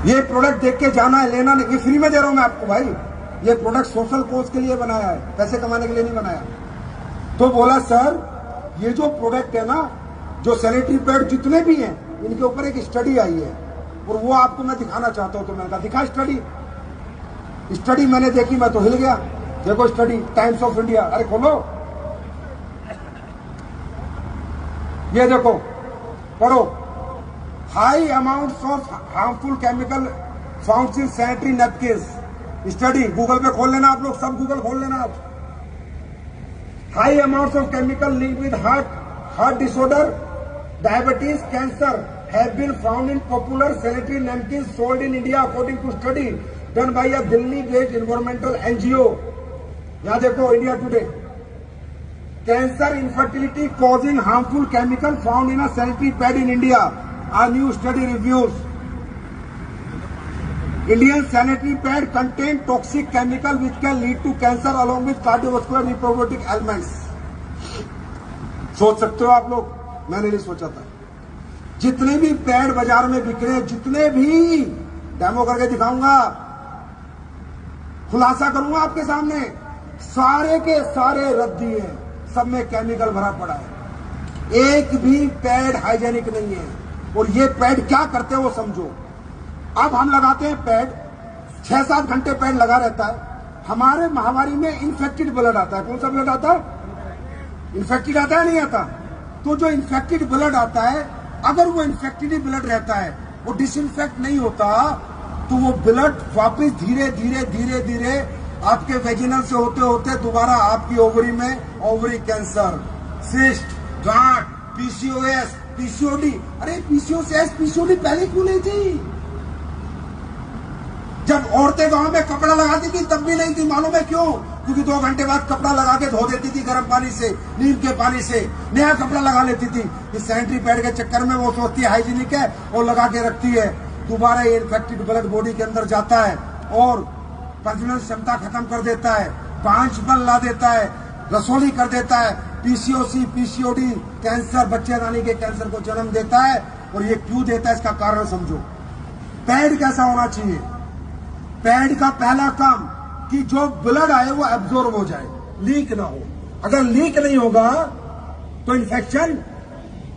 ये प्रोडक्ट देख के जाना है, लेना नहीं, ये फ्री में दे रहा हूं मैं आपको भाई। ये प्रोडक्ट सोशल कोज के लिए बनाया है, पैसे कमाने के लिए नहीं बनाया। तो बोला सर ये जो प्रोडक्ट है ना, जो सैनिटरी पैड जितने भी हैं, इनके ऊपर एक स्टडी आई है और वो आपको मैं दिखाना चाहता हूं। तो मैंने कहा दिखा स्टडी मैंने देखी, मैं तो हिल गया। देखो स्टडी, टाइम्स ऑफ इंडिया, अरे खोलो, ये देखो पढ़ो। High amounts of harmful chemical found in sanitary napkins study. Google पे खोल लेना आप लोग, सब गूगल खोल लेना आप। High amounts of chemical linked with heart disorder, diabetes, cancer have been found in popular sanitary napkins sold in India according to study done by a Delhi-based environmental NGO. यहाँ देखो India today, cancer, infertility causing harmful chemical found in a sanitary pad in India. A new study reviews Indian sanitary pad contain toxic chemical which can lead to cancer along with cardiovascular reproductive ailments. सोच सकते हो आप लोग, मैंने नहीं सोचा था। जितने भी पैड बाजार में बिक रहे हैं, जितने भी, डेमो करके दिखाऊंगा, खुलासा करूंगा आपके सामने, सारे के सारे रद्दी हैं, सब में केमिकल भरा पड़ा है। एक भी पैड हाइजेनिक नहीं है। और ये पैड क्या करते हैं वो समझो। अब हम लगाते हैं पैड, 6-7 घंटे पैड लगा रहता है, हमारे महामारी में इन्फेक्टेड ब्लड आता है। कौन सा ब्लड आता है? इन्फेक्टेड आता है, नहीं आता? तो जो इन्फेक्टेड ब्लड आता है, अगर वो इन्फेक्टेड ब्लड रहता है, वो डिसइंफेक्ट नहीं होता, तो वो ब्लड वापस धीरे धीरे धीरे धीरे आपके वेजिनल से होते होते दोबारा आपकी ओवरी में ओवरी कैंसर, सिस्ट, गांठ, पीसीओएस, पीसीओडी। अरे पीसीओएस पीसीओडी पहले क्यों नहीं थी? जब औरतें गांव में कपड़ा लगाती थी तब भी नहीं थी। मालूम है क्यों? क्योंकि 2 घंटे बाद कपड़ा लगा के धो देती थी गर्म पानी से, नीम के पानी से, नया कपड़ा लगा लेती थी। इस सैनिटरी पैड के चक्कर में वो सोचती है हाइजीनिक है और लगा के रखती है। दोबारा ये इन्फेक्टेड ब्लड बॉडी के अंदर जाता है और प्रजनन क्षमता खत्म कर देता है, पांच बल ला देता है, रसोली कर देता है, पीसीओसी, पीसीओडी, कैंसर, बच्चे रानी के कैंसर को जन्म देता है। और ये क्यों देता है, इसका कारण समझो। पैड कैसा होना चाहिए? पैड का पहला काम कि जो ब्लड आए वो एब्जॉर्ब हो जाए, लीक ना हो। अगर लीक नहीं होगा तो इन्फेक्शन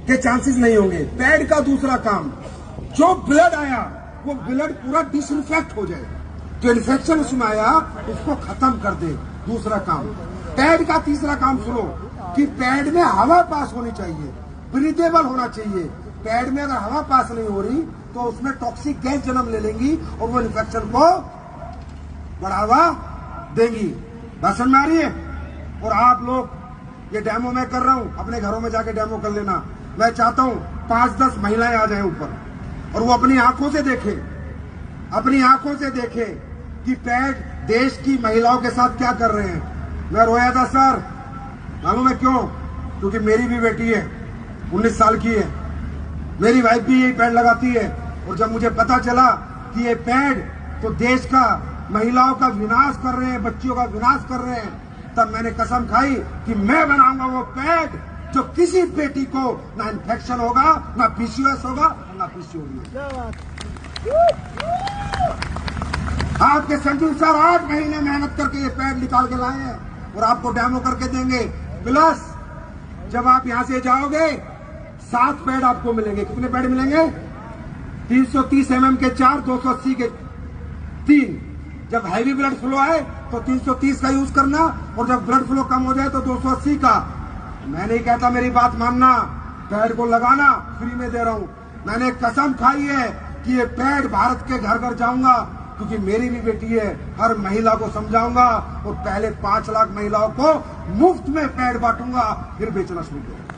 के चांसेस नहीं होंगे। पैड का दूसरा काम, जो ब्लड आया वो ब्लड पूरा डिसइंफेक्ट हो जाए, जो इन्फेक्शन उसमें आया उसको खत्म कर दे, दूसरा काम। पैड का तीसरा काम सुनो कि पैड में हवा पास होनी चाहिए, ब्रीदेबल होना चाहिए। पैड में अगर हवा पास नहीं हो रही तो उसमें टॉक्सिक गैस जन्म ले लेंगी और वो इन्फेक्शन को बढ़ावा देंगी। बात समझ में आ रही है? और आप लोग, ये डेमो मैं कर रहा हूं, अपने घरों में जाके डेमो कर लेना। मैं चाहता हूं 5-10 महिलाएं आ जाएं ऊपर और वो अपनी आंखों से देखें कि पैड देश की महिलाओं के साथ क्या कर रहे हैं। मैं रोया था सर, मालूम है क्यों? क्योंकि मेरी भी बेटी है, 19 साल की है, मेरी वाइफ भी यही पैड लगाती है। और जब मुझे पता चला कि ये पैड तो देश का, महिलाओं का विनाश कर रहे हैं, बच्चियों का विनाश कर रहे हैं, तब मैंने कसम खाई कि मैं बनाऊंगा वो पैड जो किसी बेटी को ना इन्फेक्शन होगा, ना पीसीओएस होगा, ना पीसीओडी होगा। आपके संजीव सर 8 महीने मेहनत करके ये पैड निकाल के लाए हैं और आपको डेमो करके देंगे। प्लस जब आप यहां से जाओगे 7 पैड आपको मिलेंगे। कितने पैड मिलेंगे? 330 mm के 4, 280 के 3। जब हैवी ब्लड फ्लो आए तो 330 का यूज करना, और जब ब्लड फ्लो कम हो जाए तो 280 का। मैं नहीं कहता, मेरी बात मानना, पैड को लगाना, फ्री में दे रहा हूं। मैंने कसम खाई है कि ये पैड भारत के घर घर जाऊंगा, क्योंकि मेरी भी बेटी है, हर महिला को समझाऊंगा और पहले 5 लाख महिलाओं को मुफ्त में पैड बांटूंगा, फिर बेचना शुरू करूंगा।